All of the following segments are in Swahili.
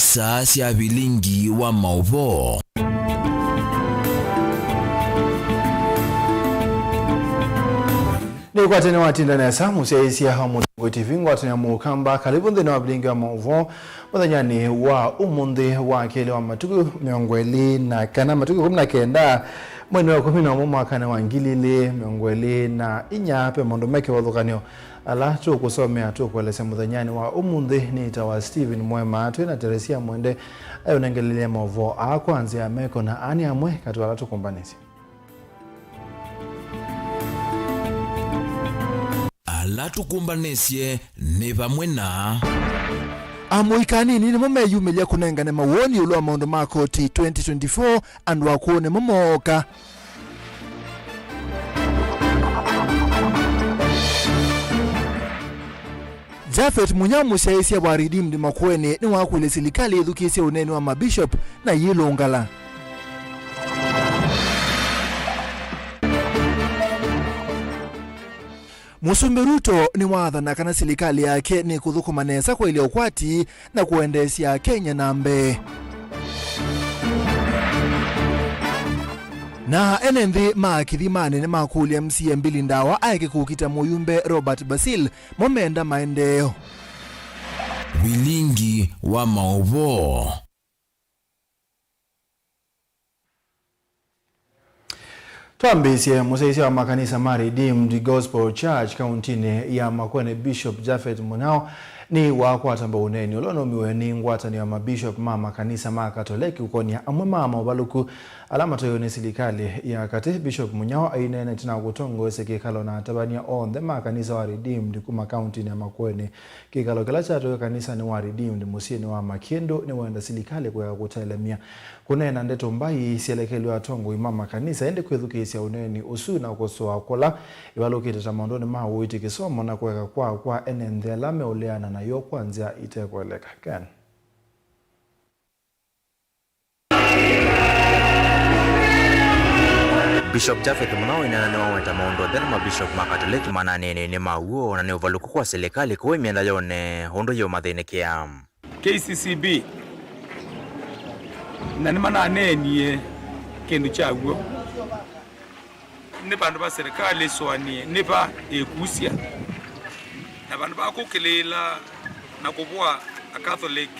isa cia bilingi wa mauvo. Ni kwa tena watinda na samu cia hamu TV ngwatanya mukamba karibu ndene wa bilingi wa mauvo muthanyani wa umundi wa kele wa matuku miongweli na kana matuku 19 mwezi wa 11 mwaka wa 2024 pe mondo meke wathukanio ala tukusomea tukueleza muthanyani wa umundi ni tawa Steven Mwema twina Teresia Mwende ayo nengelele mauvo akwanzia meko na ani amwe katwala tukumbanisi ala tukumbanesie ni pamwe na amuikani ni mumeyumilia kunengane mawoni ulwa maundu ma koti 2024 andu wakuone mumoka Jafet Munyamu siaisia wa Redeemed Makueni ni wakwile silikali edukisia uneni wa mabishop na yilongala. Musumbi Ruto ni wathana kana silikali yake ni kuthukumanesa kwa ile ukwati na kuendesia Kenya nambe. Na enenthi makithimani ni makulia MCA mbili ndawa aeke kukita muyumbe Robert Basil momenda maendeo. Bilingi wa mauvo. Tuambisie musaisi wa makanisa ma Redeemed Gospel Church kauntini ya Makueni Bishop Jafet Munao ni wakwatamba uneni ulonomiwe ni ngwatani wa mabishop ma makanisa ma Katoliki ukonia amwe mama ubaluku alama toyo ni silikali ya kati Bishop Munyao ainene tina kutongo ese kikalo na tabania on the makanisa wa Redeemed kuma kauntini ya Makueni kikalo kila chato kanisa ni wa Redeemed musini wa Makiendo ni wenda silikali kwa kutaelemia kunena ndeto mbai sielekeli wa tongo imama kanisa ende kwethukisi ya uneni usu na ukosoa kola iwaluki tatamondoni maa uiti kisomo na kweka kwa enende alame uleana na yo kwanzia itekweleka Ken. Bishop Jafet Munao inanane waweta maondo dherma Bishop Makatoliki mananene ni mauo na ni uvaluku kwa serikali kuwe mienda yone hondo yo madhenekia KCCB na ni mananene kendu chaguo ni bandu ba serikali swani ni ba ekusia na bandu ba kukilela na kubwa a Catholic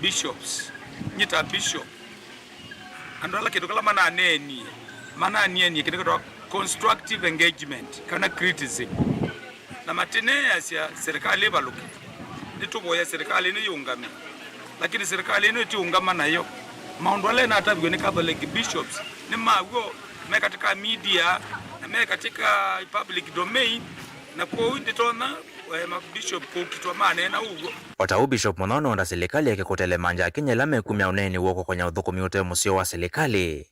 bishops nyita bishop andala kitu kala mananene ni kitu constructive engagement kana criticism na matenea ya serikali baluki nitubo ya serikali ni yungame lakini serikali ni tiungama nayo maondo ale na atabwe ni Catholic bishops ni mago me katika media na me katika public domain na kwa nditona mabishop kwa kitwa manena ugo Watau Bishop Munono nda serikali yake kotele manja Kenya lame kumya uneni woko kwenye udhukumi ute musio wa serikali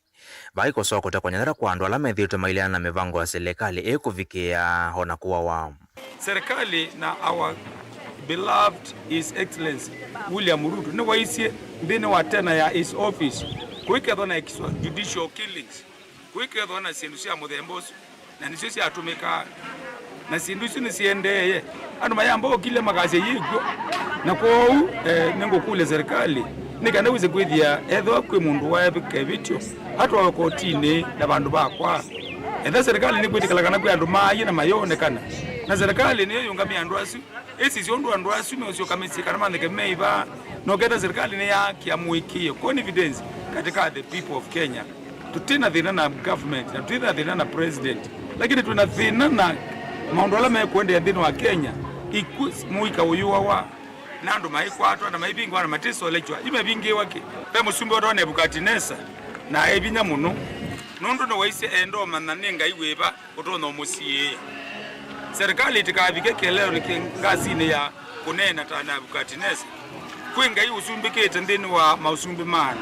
baiko soko ta kwenye ndara kwa andu alame dhiote mailiana na mivango wa serikali kufikia hona kuwa wa serikali na our beloved His Excellency William Ruto ni waisie ndine wa tena ya his office kuike dhona ekiswa judicial killings kuike dhona sindusi ya muthembosu na nisisi atumika na sindusi nisiendeye anu mayambo kile magaze yigo na kwa nengo kule serikali nikana wize kwithia etho kwe mundu wa ebitio hatu wa kotini na bandu bakwa etha serikali ni kwitikala kana kwe andu mayi na mayone kana na serikali ni yungamia andu asu esi siondu andu asu no sio kamisi kana mandeke meiva no keta serikali ni ya kiamuikie confidence katika the people of Kenya tutina dhina na government na tutina dhina na president lakini tuna dhina na maondo ala mekwende ya dhina wa Kenya muika uyuwa wa nandu maikwatwa na maibingwa na matiso lechwa imebingi wake pe musumbi wa Nebukadneza na ebinya muno nundu no waise endo mananenga iweba utono musie serikali itikabike kelero ngazine ya kunena ta Nebukadneza kwinga iusumbikete ndini wa mausumbi mana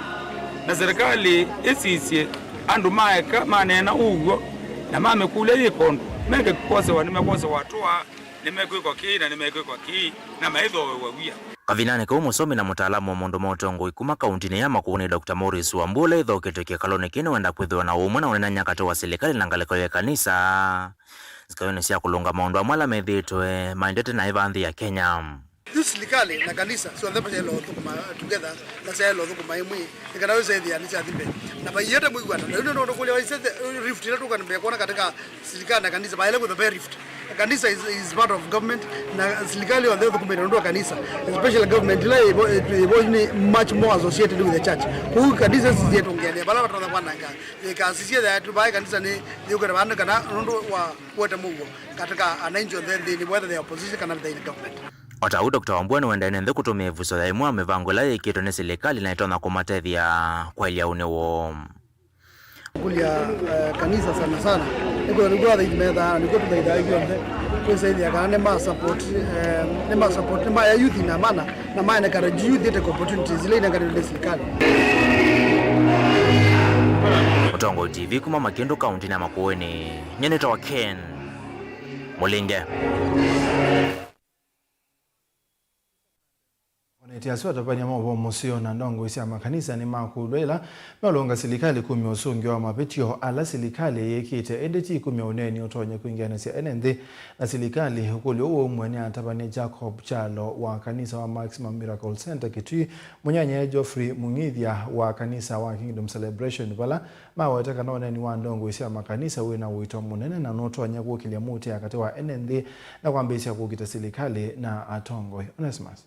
na serikali esisie andu maeka manena ugo na mame kule ikondo meke kukose wa nimekose watoa nimekuwa kii na maitho wawia Kavinane kwa umusomi na mutaalamu wa mondo motongo ikuma kauntini ya Makueni Dr. Morris Wambule idho kitokia kalone kine wenda kwithiwa na umwe na unena nyakato wa serikali na ngaleko ya kanisa zikawene siya kulunga maondo amwala medhitwe maindete na ivanthi ya Kenya. Ithu serikali na kanisa sio ndio pale lo together na sasa lo thukuma imwe ikanaweza idhi ani cha thimbe na bayete mwigwana na ndio ndo kule waise rift ile tukana mbe kuona katika serikali na kanisa baile with the rift. Kanisa is part of government na serikali wa ndio thukuma kanisa especially government ile is much more associated with the church. Huyu kanisa sisi yetu ngene bala watu wananga ikasisia that by kanisa ni yuko bana kana ndo wa wote Mungu katika ananchi then whether they opposition kana the government. Otau Dr. Wambua wenda nende kutumia vuso ya imua mevangola ya ikitone serikali na itona kumatethi ya kwa ilia unewo. Kulia kanisa sana. Niko da imeda niko tudaida igombe. Kwa saidi ya kana ma support ma ya youth na maana na maana kara youth ite opportunities ile inakaribia serikali. Mutongo TV kuma Makendo County na Makueni. Nyeneta wa Ken Mulinge. Tiaswa tapanya mambo musio na ndongo isi makanisa ni makudwela malonga serikali kumi osungi wa mapetio ala serikali yekite endeti kumi oneni otonye kuingiana si NND na serikali hukuli uo mwene atabane Jacob Chalo wa kanisa wa Maximum Miracle Center Kitui munyanya Geoffrey Mungithia wa kanisa wa Kingdom Celebration bala mawataka naona ni wa ndongo isi makanisa we na wito munene na notonya kukilia muti akati wa NND na kwambisha kukita serikali na atongo Onesimus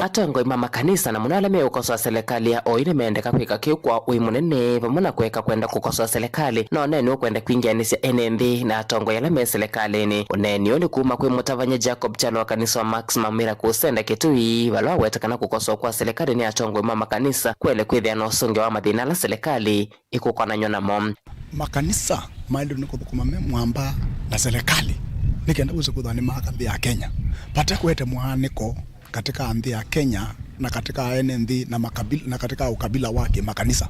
Atongo mama kanisa na munala me ukosoa serikali ya oine meendeka kwika kiukwa uimunene pamuna kweka kwenda kukosoa serikali na oneni ukwenda kuingianisya NND na atongo yala me serikali ni oneni oli kuma kwi mutavanya Jacob Chalo wa kanisa wa Maximum Miracle Center Kitui wala wetakana kukosoa kwa serikali ni atongo mama kanisa kwele kwithia na usungi wa mathina la serikali ikukwana nyona mom makanisa maili niko kumame mwamba na serikali nikenda uze kudhani makambi ya Kenya pata kuete mwaniko katika ardhi ya Kenya na katika NND na makabila na katika ukabila wake makanisa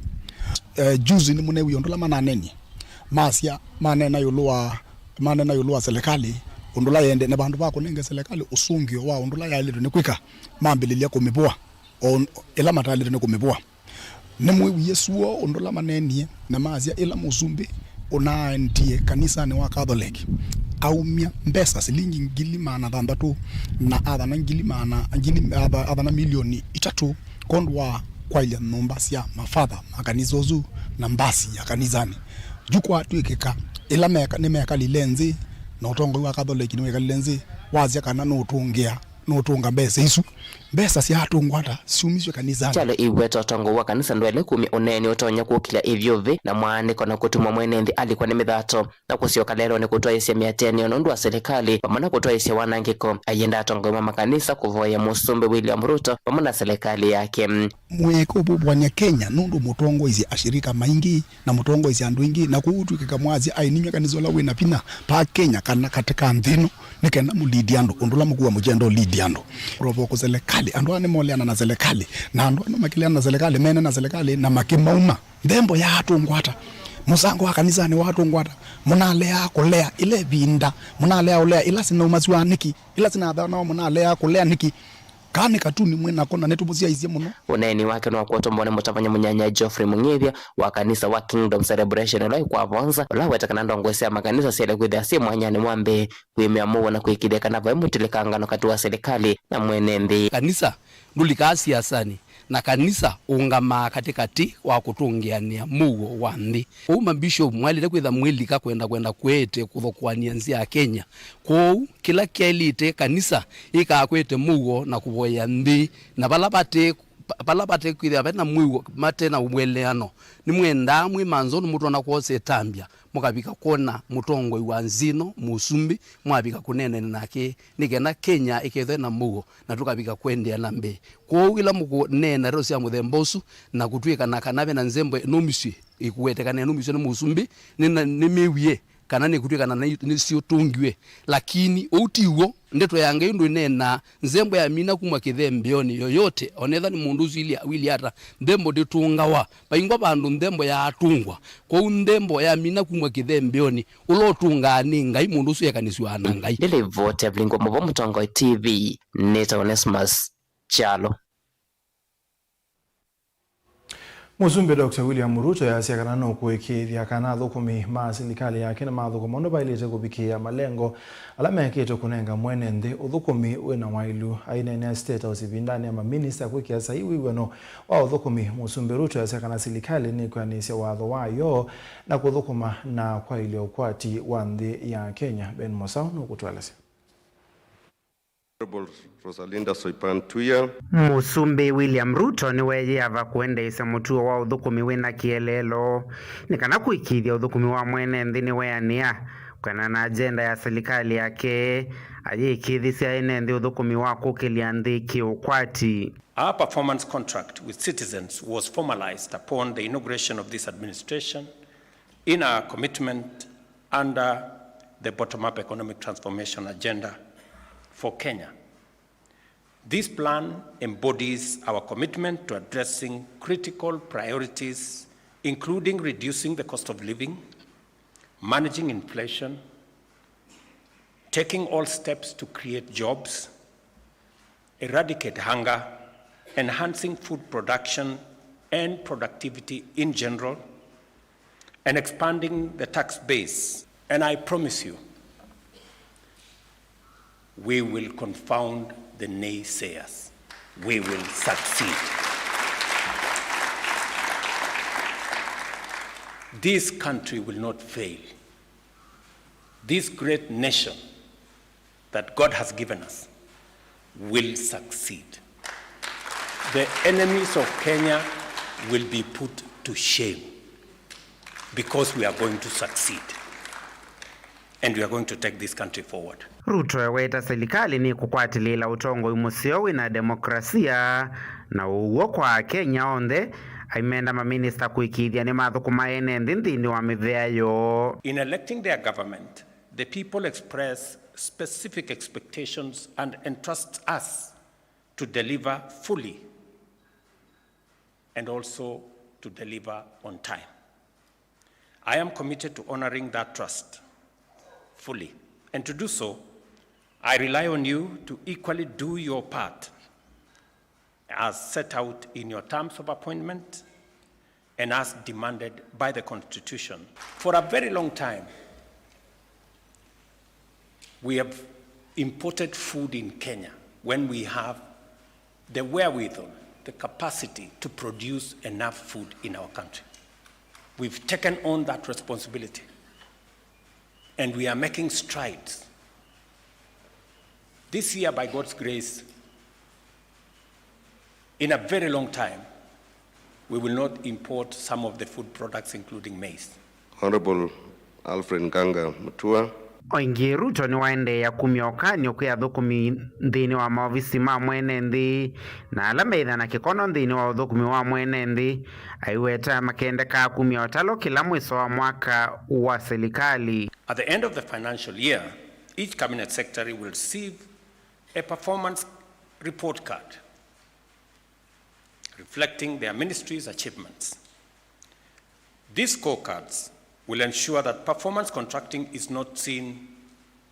juzi ni mune uyondola mananeni masia manena yulua serikali undola yende na bandu bako nenge serikali usungio wa undola yale ni kwika mambililia kumibua ila matali ni kumibua nemwe Yesuo undola maneni na masia ila muzumbi unaendie kanisa ni wa Catholic aumia mbesa silingi ngili maana thandatu na athana ngili maana athana milioni 3 kondwa kwa ile nomba cia mafadha makanisa ozu na mbasi ya kanisani jukwa twikika ila meka ni meka lilenzi na utongo wa Catholic ni meka lilenzi wazia kana no tunga mbesa isu mbesa cia atungwata siumishwe kanisani Chalo iweto tongo wa kanisa ndwele kumi oneni otonya kukila ivyovi na mwaniko na kutumwa mwenendi alikuwa ni mithato na kusioka lero ni kutoa isia miateni onondu wa serikali pamana kutoa isia wanangiko ayenda tongo mama kanisa kuvoya Musumbi William Ruto pamana serikali yake mweko bubwanya Kenya nundu mutongo isi ashirika maingi na mutongo isi andu ingi na kuutu kikamwazi aininywa kanisa la wina pina pa Kenya kana katika nthino nikenda mulidi andu undula mkuwa mujendo lidi andu robo ko serikali andu ane moleana na serikali na andu ane makiliana na serikali mene na serikali na makimauma ndembo ya atungwata musango wa kanisa ni watu ngwata munalea kulea ile binda munalea ulea ila sina umaziwa niki ila sina adhana munalea kulea niki kani katuni mwena kona netubuzia izie muno uneni wake no kuotombone mutavanya munyanya Geoffrey Mungithia wa kanisa wa Kingdom Celebration lai kwa vonza la wetakana ndongo sia makanisa sele kwithia si mwanyani mwambe kwimea muwa na kuikideka na vaimutilikanga no kati wa serikali na mwenendi kanisa ndulika siasani na kanisa ungama katikati wa kutungiania mugo wa nthi uma bishop mwalile kwitha mwilika kwenda kwete kuthokwania nzi ya Kenya kou kila kielite kanisa ikakwete mugo na kuvoya nthi na balabate kwitha bena mugo mate na umweleano ni mwenda mwi manzoni mutu na kwose tambia mukabika kona mutongo wa nzino Musumbi mwabika kunene nake nikena Kenya ikethe na mugo na tukabika kwendea na mbe kwa ila mugo nena rosi ya muthembosu na kutwika na kanabe na nzembe nomiswe ikuwetekana nomiswe na Musumbi ni mewie kana ni kutwika na nisio tungiwe lakini utiwo ndeto yange ndo nena nzembo ya mina kumwa kithembeoni yoyote onetha ni mundu zili wili hata ndembo ditungawa baingwa bandu ndembo ya atungwa kwa ndembo ya mina kumwa kithembeoni ulotunga ninga imundu su yakaniswa nanga ile vote blingo mbo Mutongo TV Neta Onesimus Chalo Musumbe Dr. William Ruto yasiakana no kuikithia kana thukumi ma serikali yake na mathukumo no bailite kubikia malengo alama yake kunenga mwene nthi uthukumi wina wailu aina state house bindani ya minister kwikia sahihi wano wa uthukumi. Musumbe Ruto yasiakana serikali ni kwanisya watho wayo na kuthukuma na kwa ile ukwati wa nthi ya Kenya. Ben Mosau no kutwalese. Rosalinda Soipan Tuya. Musumbe William Ruto ni weye ava kuendesa mutuo wa uthukumi wina kielelo nikana kuikithia uthukumi wa mwene nthini weania kana na agenda ya serikali yake ayikithisia ene nthi uthukumi wa kukilia nthi kiukwati. Our performance contract with citizens was formalized upon the inauguration of this administration in our commitment under the bottom-up economic transformation agenda for Kenya. This plan embodies our commitment to addressing critical priorities, including reducing the cost of living, managing inflation, taking all steps to create jobs, eradicate hunger, enhancing food production and productivity in general, and expanding the tax base. And I promise you, we will confound the naysayers. We will succeed. This country will not fail. This great nation that God has given us will succeed. The enemies of Kenya will be put to shame because we are going to succeed. And we are going to take this country forward. Ruto yaweta serikali ni kukwatilila utongo umusio wina demokrasia na uwo kwa Kenya onthe aimenda maminista kuikithia ni mathukuma ene nthini wa mitheayo. In electing their government, the people express specific expectations and entrust us to deliver fully and also to deliver on time. I am committed to honoring that trust fully. And to do so, I rely on you to equally do your part as set out in your terms of appointment and as demanded by the Constitution. For a very long time, we have imported food in Kenya when we have the wherewithal, the capacity to produce enough food in our country. We've taken on that responsibility. And we are making strides. This year, by God's grace, in a very long time, we will not import some of the food products, including maize. Honorable Alfred Nganga Mutua. Oingi Ruto ni waende ya kumiokani ukia thukumi nthini wa maofisi ma mwene nthi na ala meitha na kikono nthini wa uthukumi wa mwene nthi aiweta makendeka kumiotalo kila mwiso wa mwaka wa serikali. At the end of the financial year, each cabinet secretary will receive a performance report card reflecting their ministry's achievements. These scorecards will ensure that performance contracting is not seen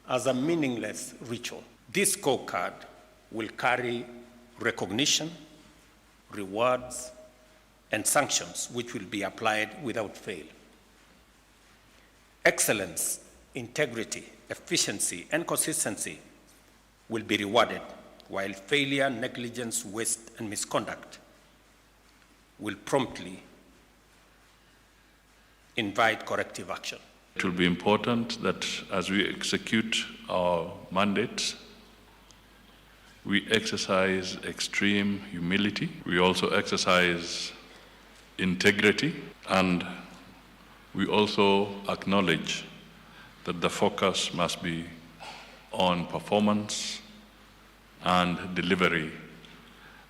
as a meaningless ritual. This scorecard will carry recognition, rewards, and sanctions which will be applied without fail. Excellence, integrity, efficiency, and consistency will be rewarded, while failure, negligence, waste, and misconduct will promptly invite corrective action. It will be important that as we execute our mandates, we exercise extreme humility. We also exercise integrity, and we also acknowledge that the focus must be on performance and delivery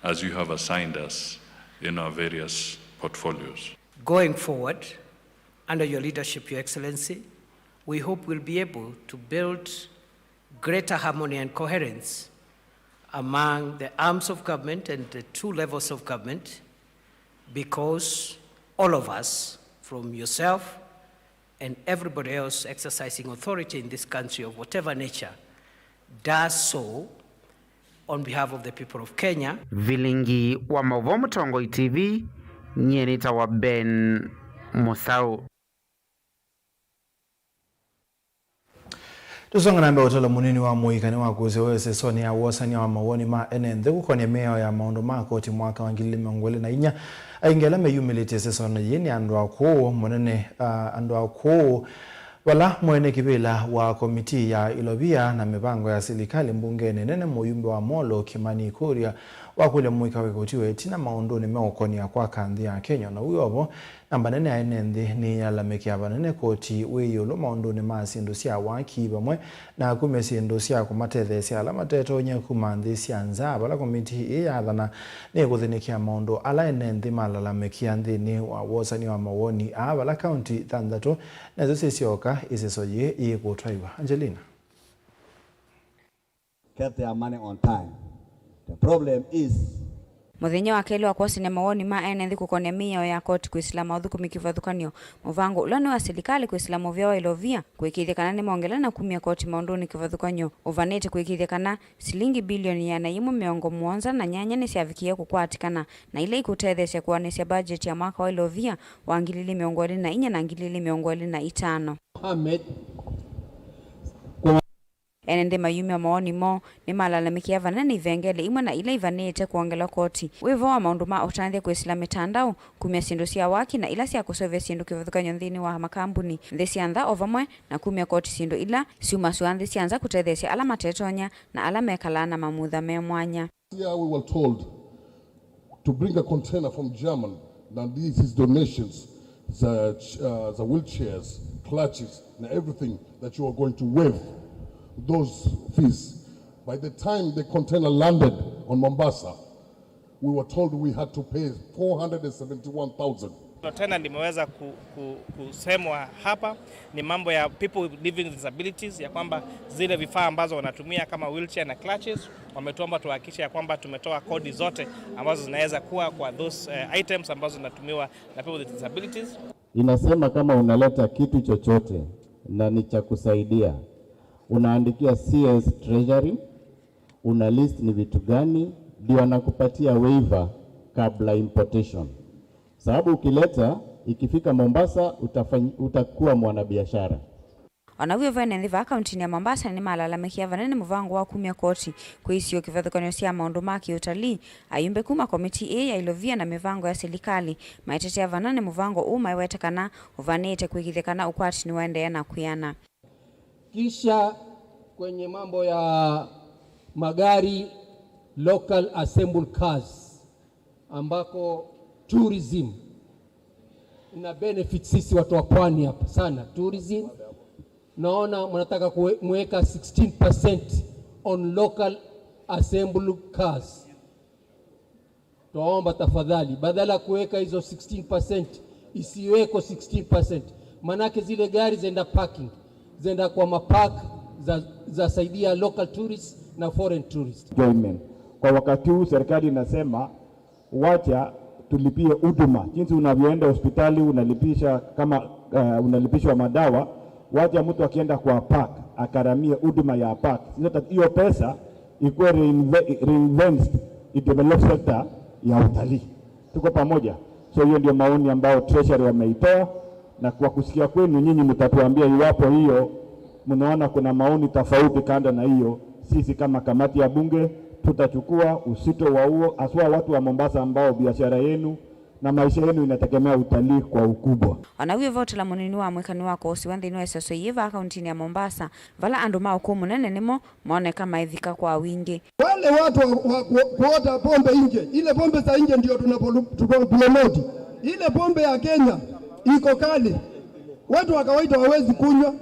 as you have assigned us in our various portfolios. Going forward, under your leadership, Your Excellency, we hope we'll be able to build greater harmony and coherence among the arms of government and the two levels of government, because all of us, from yourself and everybody else exercising authority in this country of whatever nature, does so on behalf of the people of Kenya. Vilingi wa Mauvo Mutongoi TV, Nyenita wa Ben Musau. Tusonga na mbele utolo munini wa muikani wa kuziweze soni ya wasani wa mawoni ma enende kukone meo ya maondo makoti mwaka wangili mengwele na inya ingela me humility sesoni yini andwa kuu munene andwa kuu wala mwene kibila wa komiti ya Ilovia na mipango ya serikali mbungeni nene muyumbe wa Molo Kimani Kuria wakule mwika wekotiwe tina maondoni meokoni ya kwa kandi ya Kenya na uyobo namba nene ya enende ni yalameki ya banene koti weyolo maondoni maasi ndosia waki bamwe na kumesi ndosia kumatedhe siya lamateto nye kumandhi siya nzaba la komiti iya adhana ni kuthinikia maondo ala enende malalameki ya ndhini wa wasani wa mawoni la county thandato na zose sioka isesoye iye kutraiwa. Angelina. Get their money on time. The problem is Muthenya wa keli wa kwasi na mawoni ma enenthi kukonia mio ya koti kuislama udhuku mikivathukanio muvango ulani wa serikali kuislama vyao Ilovia kuikithia kana ni maongela na kumia koti maunduni kivathukanio uvanete kuikithia kana silingi bilioni ya naimu miongo muonza na nyanya ni siavikia kukwatikana na ile ikutethesya kuwanisya budget ya mwaka wa Ilovia wa ngilili miongoli na inya na ngilili miongoli na itano. Enende mayumi wa maoni mo ni malalamiki vanani ivengele imwe na ile ivanete kuongela koti wivo wa maundu ma utanthia kuisila mitandao kumia sindu sia waki na ila sia kusovya sindu kivathukanyo nthini wa makambuni nthi siantha ovamwe na kumia koti sindu ila siuma suanthi sianza kutethesya ala matetonya na ala mekalana mamutha me mwanya. Here we were told to bring a container from Germany. Now this is donations, the wheelchairs, clutches, and everything that you are going to waive those fees. By the time the container landed on Mombasa, we were told we had to pay 471,000. Tena nimeweza kusemwa hapa ni mambo ya people living with disabilities ya kwamba zile vifaa ambazo wanatumia kama wheelchair na clutches wametuomba tuhakikishe ya kwamba tumetoa kodi zote ambazo zinaweza kuwa kwa those items ambazo zinatumiwa na people with disabilities. Inasema kama unaleta kitu chochote na ni cha kusaidia unaandikia CS Treasury, una list ni vitu gani, ndio anakupatia waiver kabla importation. Sababu ukileta ikifika Mombasa utakuwa mwanabiashara. Wanawio vene va county ya Mombasa ni malalamiki vanene muvango wa kumia koti kuisio kivathukanio sia maundu maki utalii ayumbe kuma komiti ya Ilovia na mivango ya serikali maitetea vanane muvango umaiwetekana uvanete kuikithekana ukwati ni waendea na kuyana. Kisha kwenye mambo ya magari local assembled cars ambako tourism ina benefit sisi watu wa pwani hapa sana. Tourism naona mnataka kuweka 16% on local assembled cars. Tuomba tafadhali badala kuweka hizo 16% isiweko 16%, manake zile gari zenda parking, zenda kwa mapark za saidia local tourists na foreign tourists. Kwa wakati huu serikali inasema wacha tulipie huduma. Jinsi unavyoenda hospitali unalipisha kama unalipishwa madawa, wacha mtu akienda kwa park akaramie huduma ya park. Hiyo pesa ikuwe reinvest in develop sector ya utalii. Tuko pamoja. So hiyo ndio maoni ambayo Treasury wameitoa, na kwa kusikia kwenu nyinyi mtatuambia iwapo hiyo mnaona kuna maoni tofauti kanda na hiyo. Sisi kama kamati ya bunge tutachukua usito wa huo, aswa watu wa Mombasa ambao biashara yenu na maisha yenu inategemea utalii kwa ukubwa. Wanawiyo vote la munini wa mwekani wako usiwandi ino esoso yiva akaunti ya Mombasa vala andu maukumu nene nimo maone kama ithika kwa wingi. Wale watu kuota pombe nje, ile pombe za nje ndio tunapromote. Ile pombe ya Kenya iko kali, watu wa kawaida hawezi kunywa.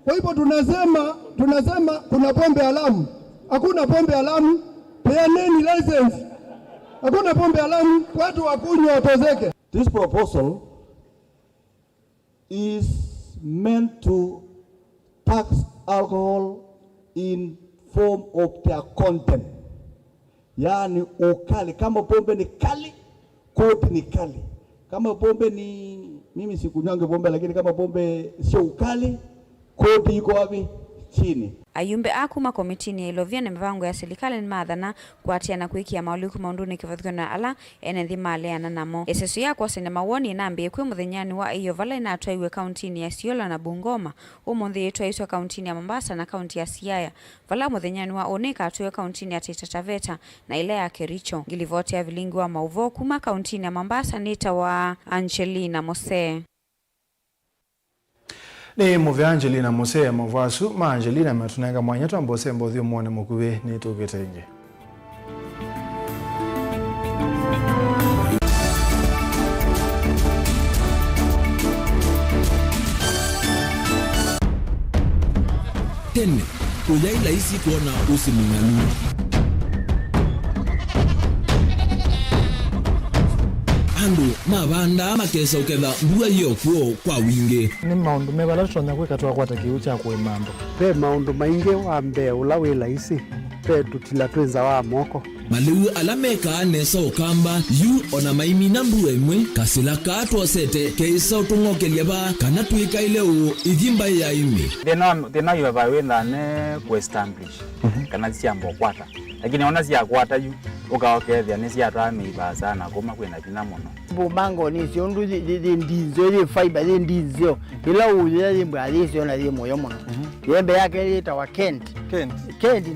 Kwa hivyo tunasema kuna pombe haramu. Hakuna pombe haramu, peaneni license. Hakuna pombe haramu, watu wakunywa watozeke. This proposal is meant to tax alcohol in form of their content. Yani ukali, kama pombe ni kali, kodi ni kali. Kama pombe ni, mimi sikunywange pombe, lakini kama pombe sio ukali, kodi iko wapi? Chini. ayumbe akuma komitini ya ilovia na mivango ya serikali ni madhana kuatia na kuikia mauliku maunduni kivathukano na ala enethi maleana namo. Esesu ya kwa sene mawoni na ambi kwe muthenyani wa iyo vala ina atuaiwe kauntini ya Siola na Bungoma. Umuthi yetu aiswa kauntini ya Mombasa na kaunti ya Siaya. Vala muthenyani wa Oneka atuwe kauntini ya Taita Taveta na ile ya Kericho. Gilivote ya vilingi wa Mauvo kuma kauntini ya Mombasa nita wa Angelina Mose. Ni muvi Angelina Mose mwasu ma Angelina matunanga mwanyetu ambose mbodhio mwane mukuwe ni tukitenge. Tene, uyaila isi kuona usimunganu. Andu mabanda makesa uketha mbua hiyo kwa wingi. Ni maundu mebala tutonya kwikatwa kwata kiucha kwa mambo. Pe maundu maingi wambe ula wila isi. Pe tutila twenza wa moko. Maliu alameka nesa ukamba yu ona maimi na mbua imwe kasila katwa sete keisa utungokelia ba kana tuika ile igimba ya imi. Thina yu wawenda ne ku-establish kana siambo kwata. Lakini ona siya kwata yu ukaokethia ni siatwa meiba sana kuma kwina thina muno. Bumango ni siondu ndinzo ile fiber ndinzo ila uye imbe alisio na moyo muno. Yembe yake ita wa Kent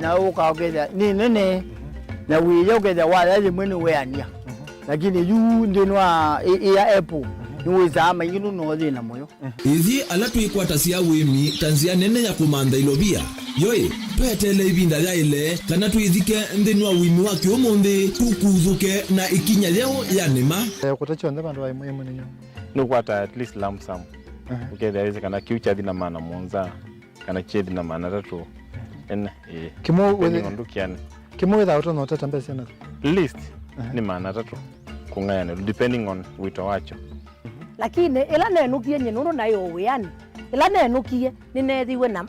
na ukaokethia ni nene na wiyo ukethia wala ile mwene weania. Lakini yu ndinwa ya Apple niweza ama yinu no thina moyo. Ithi alatu ikwata sia wimi tanzia nene ya kumanda ilovia. Yoe, petele ibinda ya ile, kana tuizike ndenua wimi waki omonde, tukuzuke na ikinya leo ya nema. Kutacho nda bandu wa imu ninyo. Nukwata at least lump sum. Ukethia weze kana kiucha dhina maana monza, kana chie dhina maana tatu. Kimo without no tata mbesi na. List ni maana tatu. Kungayana depending on wito wacho. Lakini ila nenukie nyenuno nayo weani. Ila nenukie ninethiwe na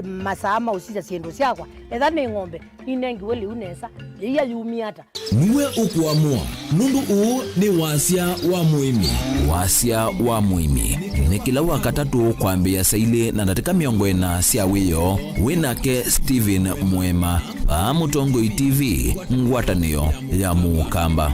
masama usija siendo siakwa. Etha ni ng'ombe inengiwe liu nesa iya yumiata. Niwe ukuamua. Nundu uu ni wasia wa muimi. Wasia wa muimi. Ni kila wakatatu kwambia saile na natika miongo ena sia wiyo. Winake Steven Mwema. Mutongo TV ngwatanio ya Mukamba.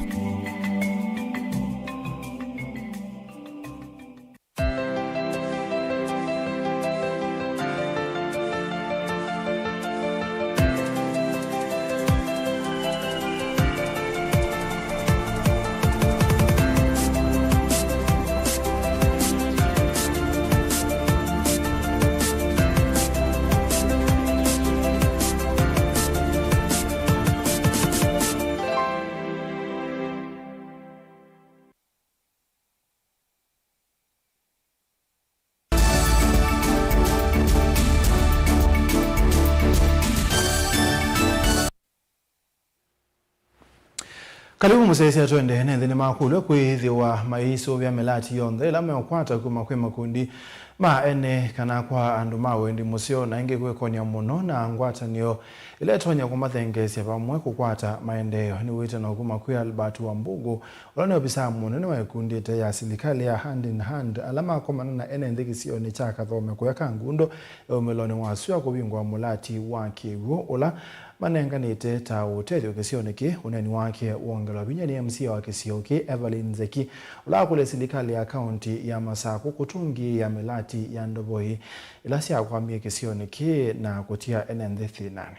Karibu musesi atwende nende ni makulu kwithiwa maiso vya melati yonthe ila meokwata kuma kwe makundi ma ene kana kwa andu mawendi musio na inge kwekonia muno na ngwatanio ile tonya kumathengesia pamwe kukwata maendeleo ni wite na kuma kwe Albert Wambugu ulone obisa muno ni waikundi te ya serikali ya hand in hand alama komana na ene ndikisio ni chaka thome kuyaka ngundo umelone wasua kubingwa mulati wake wo ula manenganite ta utejo kisioneki uneni wake uongela binya ni MC wa kisioki Evelyn Zeki ula kule serikali ya county ya Masako kutungi ya melati ya Ndoboi ilasi ya kwambia kisioneki na kutia NND nane.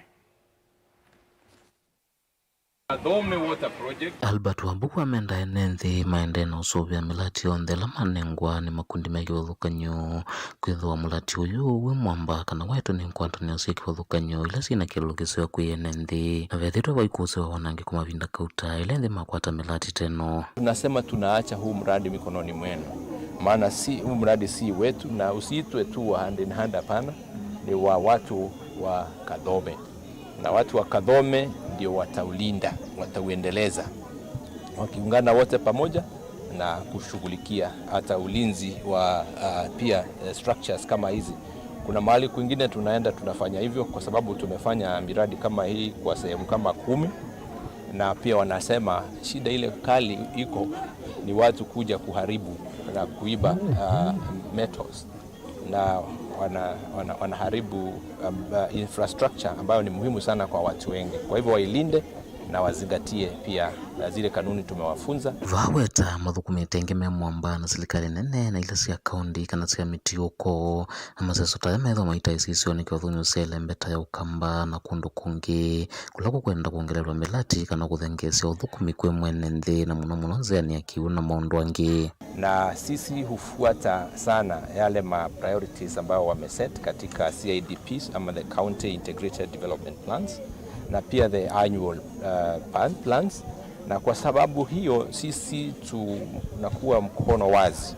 Albert Wambugu amenda enenthi maendeno usuvia milati onthela manengwa ni makundi meki wathukanyo kwithwa mulati uyu we mwamba kana wetu ni nkwantanio cia kiwathukanyo ila sina kilukisio kwi enenthi na vethitwe waikusiwa wanangi kumavinda kauta ila nthi makwata milati teno. Tunasema tunaacha huu mradi mikononi mwenu, maana huu mradi si wetu na usiitwe tu wa hand in hand, hapana, ni wa watu wa Kadhome na watu wa Kadhome ndio wataulinda, watauendeleza wakiungana wote pamoja na kushughulikia hata ulinzi wa pia structures kama hizi. Kuna mahali kwingine tunaenda tunafanya hivyo kwa sababu tumefanya miradi kama hii kwa sehemu kama 10 na pia wanasema shida ile kali iko ni watu kuja kuharibu na kuiba metals, na wanaharibu infrastructure ambayo ni muhimu sana kwa watu wengi. Kwa hivyo wailinde na wazingatie pia zile kanuni tumewafunza. Vaweta mathukumi tengeme mwamba na serikali nene na ile cia kaunti kana cia mitiuko amaseso ta metho maita isisio ni kwa thunyu sele mbeta ya ukamba na kundu kungi kulako kwenda kuongelelwa milati kana kuthengesia uthukumi kwe mwene nthi na muno nzeni akiuna maundu angi. Na sisi hufuata sana yale ma priorities ambayo wameset katika CIDPs ama the County Integrated Development Plans na pia the annual plans, na kwa sababu hiyo sisi tunakuwa mkono wazi,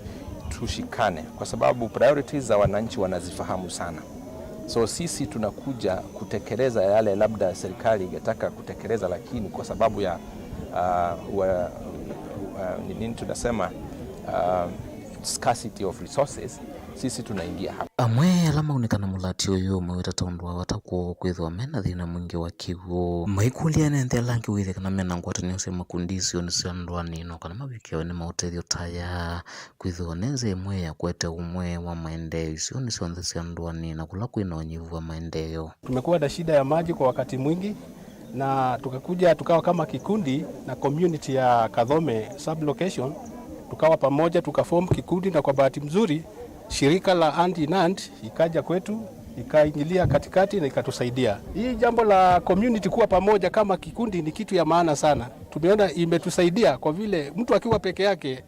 tushikane kwa sababu priorities za wananchi wanazifahamu sana. So sisi tunakuja kutekeleza yale labda serikali ingetaka kutekeleza, lakini kwa sababu ya nini tunasema scarcity of resources, sisi tunaingia hapa. Amwe alama unikana mulati uyu mawita taundwa watakuwa kwithwa mena thina mwingi wa kiwu maikulia nenthe langi withe kana mena ngwatani use makundisi onisi andwani no kana mabikio ni mautethio taya kwithwa neze mwe ya kwete umwe wa maendeleo isio onisi onthesi andwani na kula kwina unyivu wa maendeleo. Tumekuwa na shida ya maji kwa wakati mwingi na tukawa kama kikundi na community ya Kadhome sublocation, tukawa pamoja tukaform kikundi, na kwa bahati mzuri shirika la Anti-NAND ikaja kwetu, ikaingilia katikati na ikatusaidia. Hii jambo la community kuwa pamoja kama kikundi ni kitu ya maana sana. Tumeona imetusaidia kwa vile mtu akiwa peke yake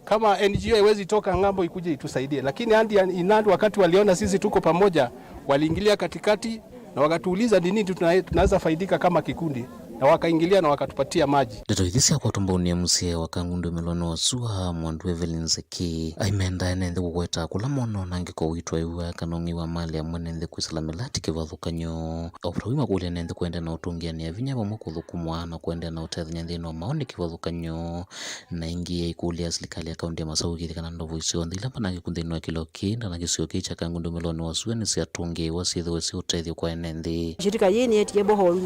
kama NGO haiwezi toka ngambo ikuje itusaidie, lakini Anti-NAND wakati waliona sisi tuko pamoja waliingilia katikati na wakatuuliza nini tunaweza faidika kama kikundi, na wakaingilia na wakatupatia maji. Ndeto ithisia kwa tumboni ya musie wakangundu melono wasua mwandu Evelyn Zeki aimenda enenthi kugweta kula mono nangi kwa uitwa iwa kanongi wa mali ya mwenenthi kuisalamilati kivathukanyo oprawima kulia enenthi kuende na utungia ni avinya vamwe kuthukumwa na kuende na utethanya nthino maoni kivathukanyo na ingi ikulia serikali ya kaunti ya Masaku kithikana ndovu isio nthila panagi kunthino kilo kinda na kisio kicha kangundu melono wasua ni siatungi wasithiwe si utethio kwa enenthi. Shirika yini yetu ya bohol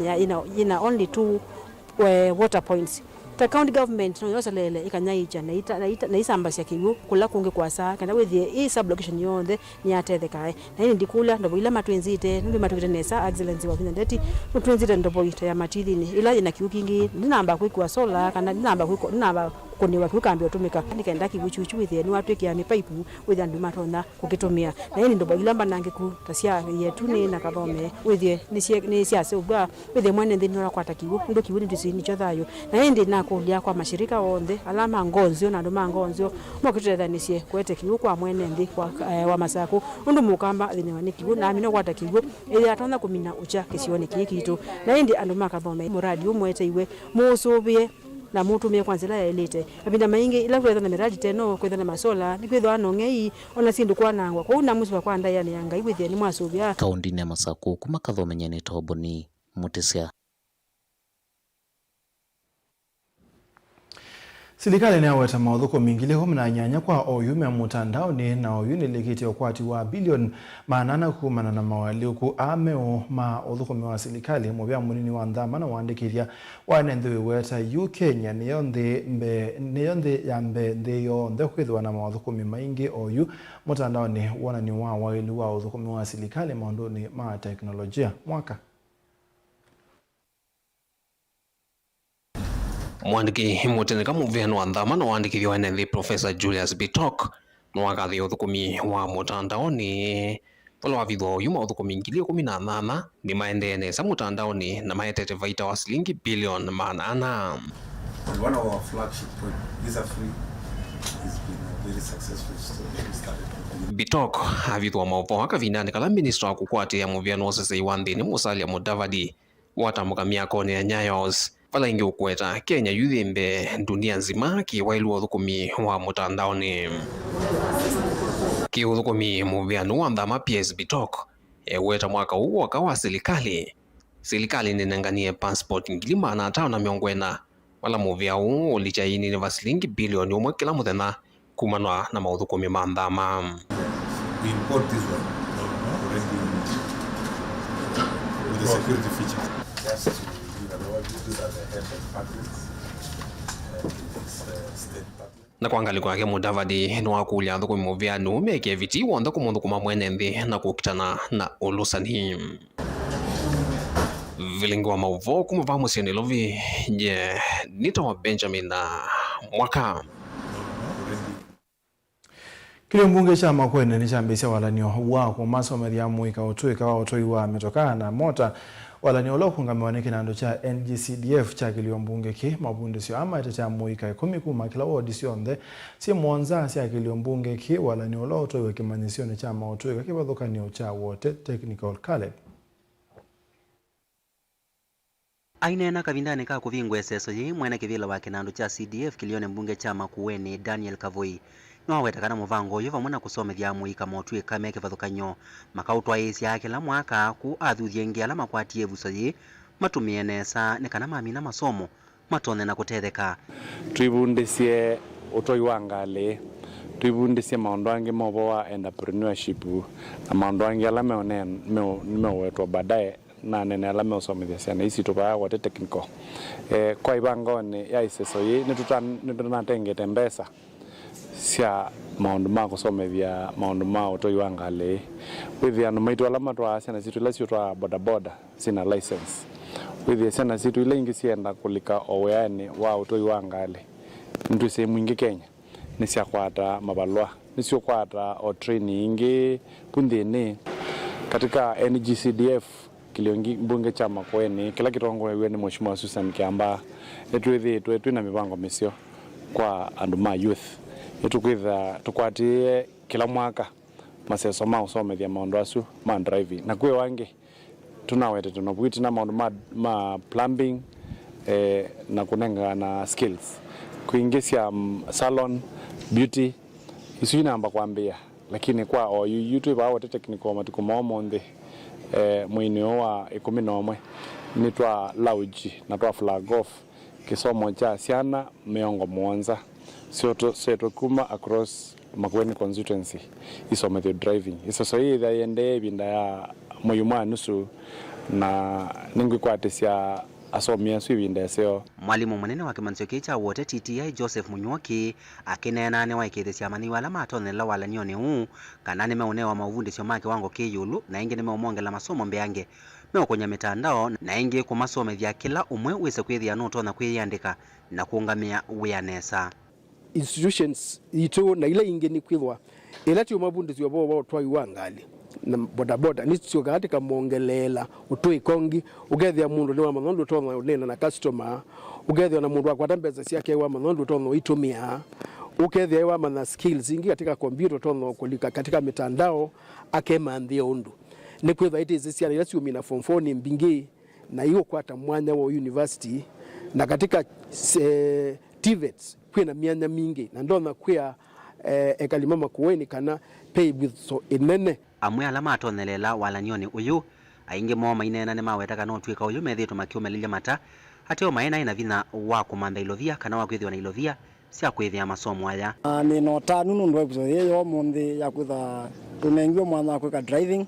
ina only two water points. The county government no yoselele ikanyaicha na isambasya kiwu kula kunge kwa saa kana withie I sublocation yonde ni atethekae na ini ndikula ndo ila matwenzite ndo matwite nesa excellence wa Vinandeti matwenzite ndo boita ya matithini ila ina kiwu kingi namba kwikwa solar kana namba kuniwa kiukambia utumika nikaenda kibuchuchu withie ni watwiki ya mipipe withia ndu matona kukitumia na ini ndo ila mbanange ku tasia yetu ni na Kadhome withie ni siasa ubwa withie mwene ndino kwata kiwu ndo kiwu ni chothayo na indi na kulia kwa mashirika onde alama ngonzio na nduma ngonzio mokitethanisie kwete kiwu kwa mwene ndi kwa wa Masaku undu mukamba thine wani kiwu na amino kwata kiwu ili atona kumina ucha kisioni kikitu na indi anduma Kadhome muradi umwete iwe musubie na mutu mie kwanzela ya elite abinda maingi ila kwetha na miradi teno kwetha na masola ni kwetha anongei ona sindu kwa nangwa kwa una musu kwa ndaya ni yanga iwithie ni mwasubia kaunti ya Masaku kuma Kadhome nyene toboni mutisia. Serikali inaweta mauthuko mingile humna nyanya kwa oyume mutandao ni na oyuni likiti okwati wa bilioni manana kumana na mawaliuku ameo mauthuko mewa serikali mubia munini wa ndhamana waandikiria wanendhiwe weta Kenya niyonde yambe ndeyo ndekwithwa na mauthuko maingi oyu mutandao ni wana ni wa waili wa uthuko mewa serikali maunduni ma teknolojia mwaka. Mwandiki muteneka muviano wa ndhamano waandikithia wa enenthi Professor Julius Bitok nwagathi uthukumi wa mutandaoni polo wavithwa uyu mauthukumia 2018 ni maendeene sa mutandaoni na maetete vaita wa shilingi bilioni 800. One of our flagship projects, Visa-Free, has been a very successful story. We started. Bitok avithwa mauvo akavindani kala minister wa kukwatia muviano osesei wa nthini Musalia Mudavadi watamuka miakoni ya Nyayos vala ingi ukweta Kenya yuthimbe dunia nzima kiwailu uthukumi wa mutandaoni. Kiuthukumi muviano wa ndhama PS Bitok weta mwaka huu waka wa serikali ninenganie passport 540 wala muvia huu ulichaini ni vasilingi bilioni 1 kila muthenya kumanwa na mauthukumi ma ndhama. We import this one already with the security features. Just to these are the head of departments and this state department. na kwangali kwake Mudavadi nwakulia thukumi muvyanu meke viti wonda kumundhukuma mwene nthi na kukitana na ulusani. Vilingi wa mauvo kumuva musioni lovi nito Benjamin na Mwaka. Kilio mbunge cha Makwene ni chambisia walanio wako masomeri ya muika utuika wa utoi wa metokana na mota walanio loko ngamewaniki na ando cha NGCDF cha kilio mbunge ki mabundi sio ama ita cha muika kumikuma kila wodi sio mde si mwonza siya kilio mbunge ki walanio loko utoi wa kimanisio ni cha mautuika kibadhoka ni ucha wote technical Caleb. Ainena kavindani kaa kuvingwe seso ye mwena kivila wake na ando cha CDF kilione mbunge cha Makueni Daniel Kavoi. No wetakana muvango yo vamwe na kusomethya muika motuika meke vathukanyo makautwa isi yake la mwaka ku athuthyengia ala makwatie vusayi matumie nesa nekana mamina masomo matone na kutetheka twibundisye utoi wa ngali twibundisye maundu angi movo wa entrepreneurship na maundu angi ala mewetwa baadaye na nene ala meusomethya ciana isi tupaa wote technical kwa ivangoni ya iseso yi nitutanatengete mbesa sia maundu ma kusomethia maundu ma utoi wa ngali withia no maitu ala matwa ciana citu ila ciutwa bodaboda sina license withia ciana citu ila ingi cienda kulika oweani wa utoi wa ngali ndu se mwingi Kenya ni cia kwata mabalwa ni cio kwata o training ingi punthini katika NGCDF kiliongi mbunge cha Makueni kila kitongo wewe ni mheshimiwa Susan Kiamba etwithitwe twina mipango misio kwa andu ma youth etukwitha tukwatie kila mwaka maseso ma usomethia maundu asu ma driving na kwe wangi tunawete tunabwiti na maundu ma plumbing na kunenga na skills kuingisya salon beauty isu inamba kwambia lakini kwa o YouTube au technical matuko momonde mwini wa 11 nitwa lauji na twa flag off kisomo cha ciana miongo mwanza seto kuma across Makueni constituency isomethio driving isoso ida yende binda ya moyuma nusu na ningi kwatisia asomia swibinda seo. Mwalimu munene wa kimansio kicha wote TTI Joseph Munywoki akinena ne waikithisia mani wala matonela wala nione u kana ne meonewa mauvundisio make wango kiyulu na ingi ne meomongela masomo mbeange meokonya mitandao na ingi kumasomethia kila umwe wise kwithia no tona kwiyandika na kuungamia wianesa institutions itu na ile ingi ni kwithwa ila ti mabundisio bo twai wa ngali na bodaboda ni sio katika mongelela utoi kongi ugethia mundu ni wa manondo tona unena na customer ugethia na mundu akwata mbeza ciake wa manondo tona itumia ukethia wa mana skills ingi katika computer tona kulika katika mitandao akema ndio undu ni kwithwa iti zisiana ila siumina form 4 ni mbingi na hiyo kwata mwanya wa university na katika TVETs kwina mianya mingi na ndona kwia ekalima Makueni kana pay with so inene amwe alama atonelela wala nione uyu ainge moma inena ne mawetaka no twika uyu methito makiumelile mata hateo maena ina vina wa kumanda ilovia kana wa kwithwa na ilovia sia kwithia masomo aya ni nota nunu ndo episode yeyo mundi ya kwitha tunengio mwana kwika driving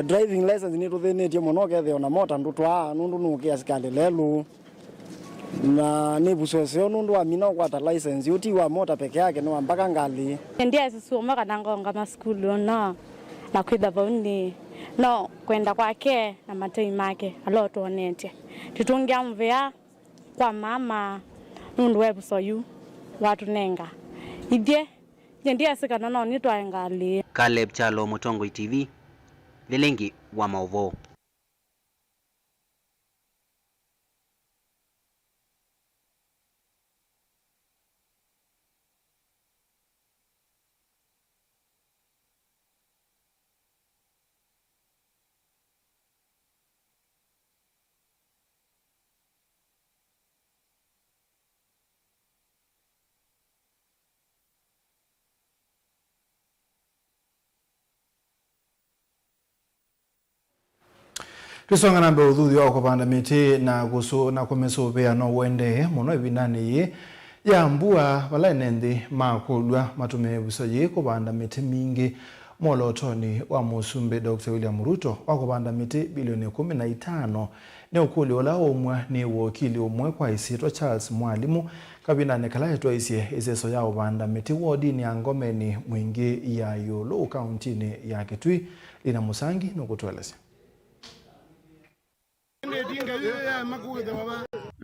driving license ni tuthinetie muno kethio na mota ndutwa nundu nukia skali lelu na ni busoseo nundu amina kwata license uti wa mota peke yake no mpaka ngali ndia sisoma kana ngonga maskulu no na kwitha baundi no kwenda kwake na matei make aloto onete tutungia mvea kwa mama nundu webuso yu watu nenga ithie ndia sikana no ni twangali Caleb Chalo, Mutongo TV, Vilengi wa Mauvo. Tusonga nambe udhudhi wao kupanda miti na kumesopea no wende muno ibinani ya mbua wala nendi makulwa matume busaji kupanda miti mingi mwolotoni wa musumbi Dr. William Ruto wakupanda miti bilioni 15 ni ukuli ola umwe ni wokili umwe kwa isitwa Charles Mwalimu kabinane kalaitwa iseso ya upanda miti wodini ya Ngomeni mwingi ya Yolo kauntini ya Kitui. Lina Musangi nukutweleza.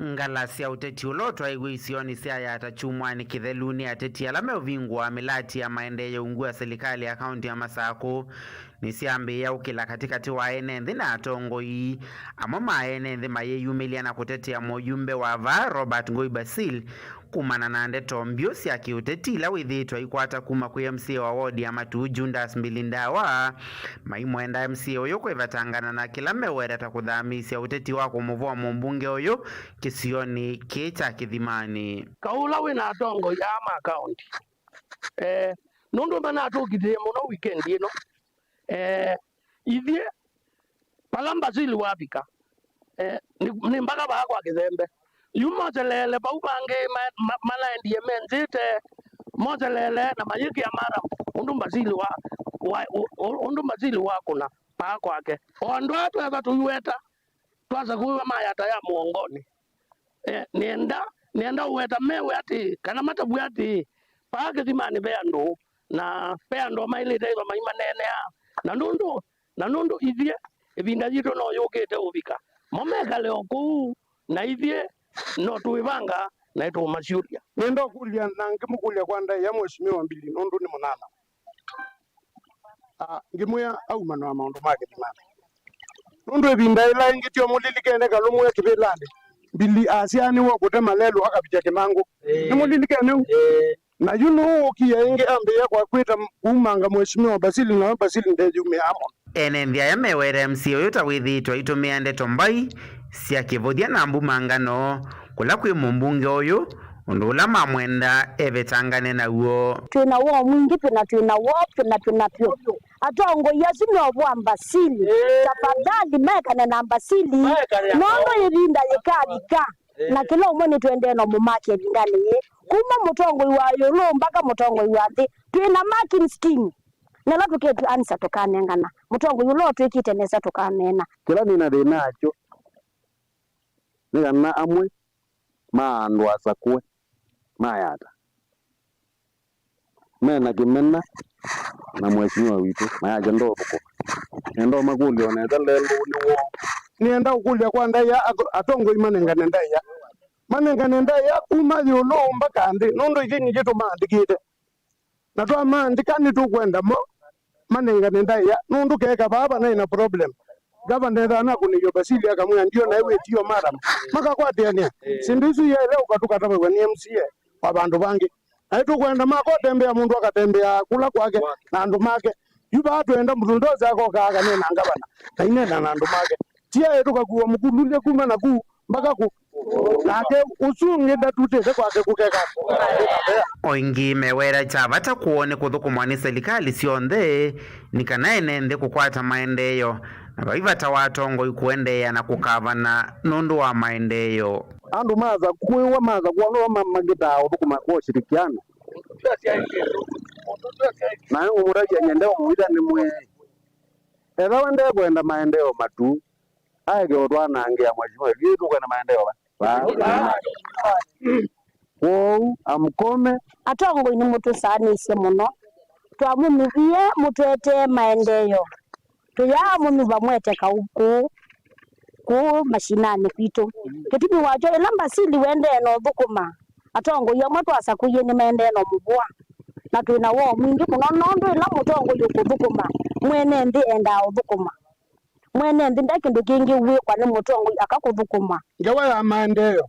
Ngalasi ya uteti ulotwa igwisioni sia ya atachumwani kitheluni ateti alame uvingwa milati ya maendeleo ungua serikali ya kaunti ya Masako ni siambi ya ukila katikati wa enenthi na atongoi amo maenenthi mayeyumilia na kutetea mojumbe wa va Robert Ngoi Basil kumana na ndeto mbio sia kiuteti ila withitwa ikwata kuma kwa MCA wa wodi ya Matu Jundas Mbilindawa maimwenda MCA oyo kwevatangana na kila mewera takudhamisia uteti wako muvua mbunge oyo kisioni kicha kithimani kaula wina atongo ya ama county nundu mana atukithie muno weekend ino ithie palamba zili wabika ni mpaka bakwa kithembe yumozelele baubange malaendie menzite mozelele na mayiki ya mara undu mbazili wakuna paa kwake ondo atwetha tuyueta twaza kuwa mayata ya muongoni nienda uweta mewe ati kana matabu ati paa kithimani beandu na beandu mailite iva maimanenea na nundu ithie ibinda jitu no yukite ubika momeka leo kuu na ithie no tuivanga na ito mashuria nendo kulia na ngimukulia kwa ndai ya mheshimiwa mbili nundu ni munana ngimuya au manwa maundu make dimana nundu ibinda ila ingitio mulilikene kalumwe kibilande mbili asiani wo kutema lelo akapija kimangu ni mulilikene na yuno kia inge ambe ya kwa kwita umanga mheshimiwa Basili na Basili ndejume amo enenthia ya mewere MCA oyo tawithitwa itumia ndeto mbai cia kivodia na mbumangano kula kwi mumbunge oyo undu ula mamwenda evetangane nauo twina wo mwingi twina pyo atongo yasime obwa Basili tafadhali mekane na Basili nono yibinda yekalika na kila umwe twende no mumaki ebindani ye kuma mutongo wa Yolo mpaka mutongo wa the twina marking scheme na latu ketu ansa tokanengana mutongo Yolo twikite nesa tokamena kila nina denacho nigana amwe maandu asakwe mayata mena kimena na mheshimiwa witu mayaje ndo buko ndo maguli oneza lelo ni wo nienda ukulia kwa ndai ya atongo imanengane ndai ya manengane ndai ya kuma Yolo mpaka andi nondo ikini jitu maandikite na twa maandikani tu kwenda mo manengane ndai ya nondo keka baba na ina problem gavana thana kuniyo Basili akamwa ndio na ewe tio madam maka kwa tena sindizu ye leo katukatawe kwa MCA kwa bandu bangi aitu kwenda mako tembea mundu akatembea kula kwake na andu make yuba atwenda mtundoza ako kaka nena ngabana na inena na andu make tia yetu kakuwa mukululie kuma na ku mpaka ku nake usunge datutete kwake kukeka oingi mewera chavata kuone kuthukumwa ni serikali sionthe nikanaenende kukwata maendeleo na vaivata watongo ikuendea na kukavana nundu wa maendeleo andu maza kuwa maza kuonwa magita uthukuma kwa ushirikiano na ngo muraji nyendeo muida ni mwe ela wende kwenda maendeleo matu aige odwana angia mheshimiwa vitu kwenda maendeleo wow amkome atongo ni mutu sanise muno twamumivie mutwete maendeleo tuya mumiva mwete kauku ku mashinani kwitu kitibi wajo ila Basili wende no thukuma atongo ya mwetu asakuye ni mende no mubwa na twina wo mwingi kuno nondo ila mutongo yukuthukuma mwene ndi enda uthukuma mwene ndi ndakindu kingi wikwa ni mutongo akakuthukuma ngewa ya maendeleo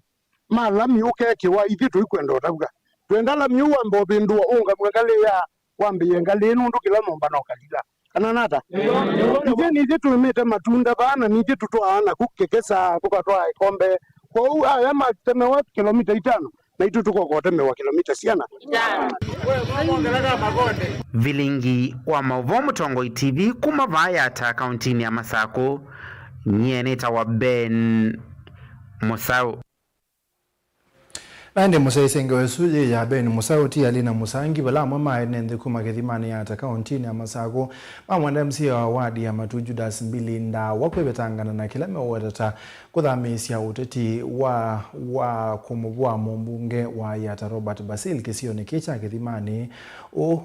malami ukekiwa ithi tuikwenda otabuka twenda lami uwamba obindua unga mwekali ya wambiye ngali nundu kila momba no kalila kana nata nije tumite matunda bana nije tutwana kukekesa kukatwa ikombe kwa aya matemewa kilomita 5 na itu tuko kotemewa kilomita 6 vilingi wa mauvo Mutongo TV kuma vayata kauntini ya Masako nyeneta wa Ben Musau Nande musaisenge wesuje ya beni musauti alina musangi bala mama enende kuma kithimani ya kaunti ya Masako mamwanda MC wa wadi ya Matuju das mbili nda wakwebetangana na kila mewatata kuthamisia uteti wa kumubwa mbunge wa Yata Robert Basil kisio ni kicha kithimani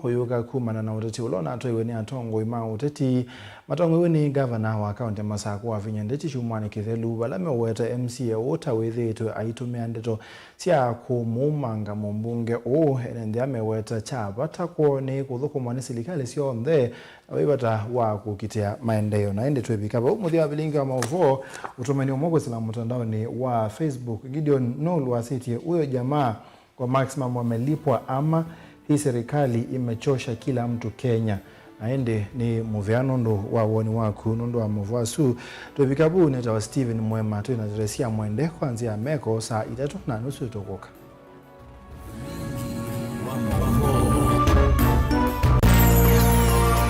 oyuka kumana na uteti ulona atoiwe ni atongo ima uteti matongo weni governor wa kaunti ya Masako wa vinyendeti shumwani kithelu bala mewata MC ya ota wetheto aitumia ndeto sia kumumanga mbunge enende ameweta chapa takuone kuthukumwa ni serikali sio nthe wibata wa kukitia maendeleo na ende twebikaba umuthi wa bilingi wa mauvo utumani umoko sila mtandaoni wa Facebook. Gideon Nol wa City huyo jamaa kwa maximum wamelipwa ama hii serikali imechosha kila mtu Kenya. Aende ni muviano ndo wa woni waku ndo wa mvasu twebikabu neta wa Steven Mwema tu inateresia mwende kwanzia meko saa 3:30 tokoka.